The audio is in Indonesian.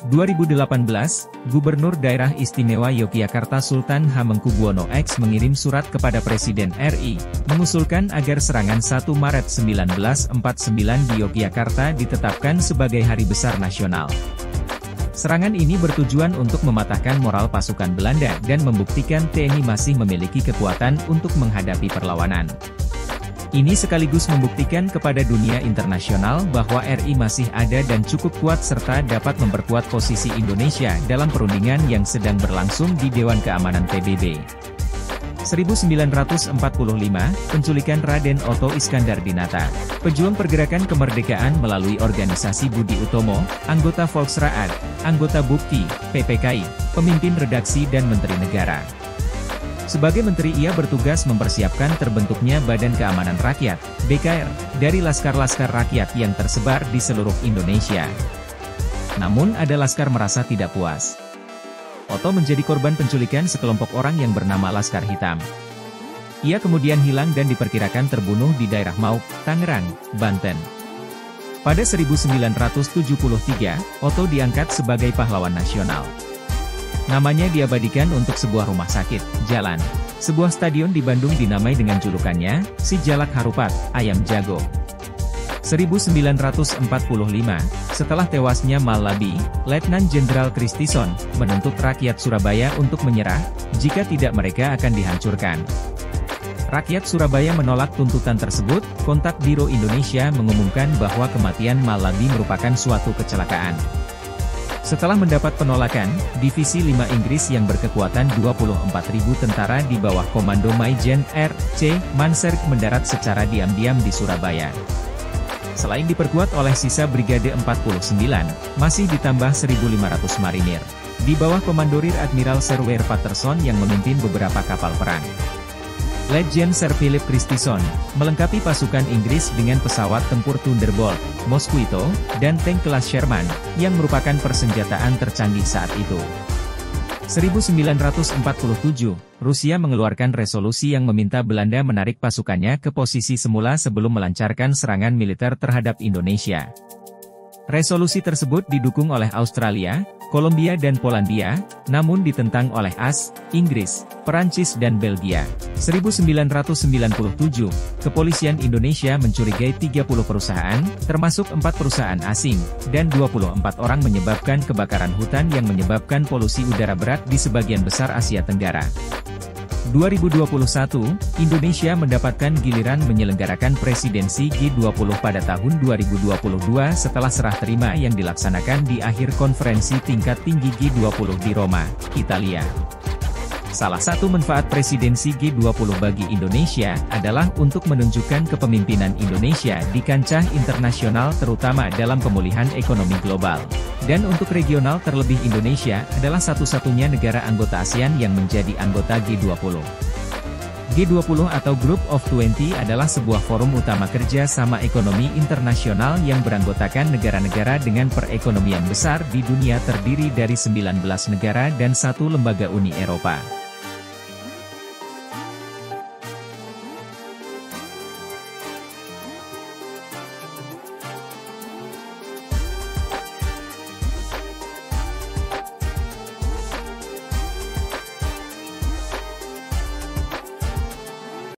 2018, Gubernur Daerah Istimewa Yogyakarta Sultan Hamengkubuwono X mengirim surat kepada Presiden RI, mengusulkan agar serangan 1 Maret 1949 di Yogyakarta ditetapkan sebagai Hari Besar Nasional. Serangan ini bertujuan untuk mematahkan moral pasukan Belanda dan membuktikan TNI masih memiliki kekuatan untuk menghadapi perlawanan. Ini sekaligus membuktikan kepada dunia internasional bahwa RI masih ada dan cukup kuat serta dapat memperkuat posisi Indonesia dalam perundingan yang sedang berlangsung di Dewan Keamanan PBB. 1945, penculikan Raden Otto Iskandar-Dinata, pejuang pergerakan kemerdekaan melalui organisasi Budi Utomo, anggota Volksraad, anggota BUPKI, PPKI, pemimpin redaksi dan menteri negara. Sebagai menteri ia bertugas mempersiapkan terbentuknya Badan Keamanan Rakyat, BKR, dari laskar-laskar rakyat yang tersebar di seluruh Indonesia. Namun ada laskar merasa tidak puas. Otto menjadi korban penculikan sekelompok orang yang bernama Laskar Hitam. Ia kemudian hilang dan diperkirakan terbunuh di daerah Mauk, Tangerang, Banten. Pada 1973, Otto diangkat sebagai pahlawan nasional. Namanya diabadikan untuk sebuah rumah sakit, jalan, sebuah stadion di Bandung dinamai dengan julukannya, Si Jalak Harupat, Ayam Jago. 1945, setelah tewasnya Malabi, Letnan Jenderal Kristison, menuntut rakyat Surabaya untuk menyerah, jika tidak mereka akan dihancurkan. Rakyat Surabaya menolak tuntutan tersebut, kontak Biro Indonesia mengumumkan bahwa kematian Malabi merupakan suatu kecelakaan. Setelah mendapat penolakan, Divisi 5 Inggris yang berkekuatan 24.000 tentara di bawah komando Maijen R.C. Mansberg mendarat secara diam-diam di Surabaya. Selain diperkuat oleh sisa Brigade 49, masih ditambah 1.500 marinir, di bawah komando Rear Admiral Sir Weir Patterson yang memimpin beberapa kapal perang. Letjen Sir Philip Christison, melengkapi pasukan Inggris dengan pesawat tempur Thunderbolt, Mosquito, dan tank kelas Sherman, yang merupakan persenjataan tercanggih saat itu. 1947, Rusia mengeluarkan resolusi yang meminta Belanda menarik pasukannya ke posisi semula sebelum melancarkan serangan militer terhadap Indonesia. Resolusi tersebut didukung oleh Australia, Kolombia dan Polandia, namun ditentang oleh AS, Inggris, Perancis dan Belgia. 1997, Kepolisian Indonesia mencurigai 30 perusahaan, termasuk 4 perusahaan asing, dan 24 orang menyebabkan kebakaran hutan yang menyebabkan polusi udara berat di sebagian besar Asia Tenggara. 2021, Indonesia mendapatkan giliran menyelenggarakan presidensi G20 pada tahun 2022 setelah serah terima yang dilaksanakan di akhir konferensi tingkat tinggi G20 di Roma, Italia. Salah satu manfaat presidensi G20 bagi Indonesia adalah untuk menunjukkan kepemimpinan Indonesia di kancah internasional terutama dalam pemulihan ekonomi global. Dan untuk regional terlebih Indonesia adalah satu-satunya negara anggota ASEAN yang menjadi anggota G20. G20 atau Group of 20 adalah sebuah forum utama kerja sama ekonomi internasional yang beranggotakan negara-negara dengan perekonomian besar di dunia terdiri dari 19 negara dan 1 lembaga Uni Eropa.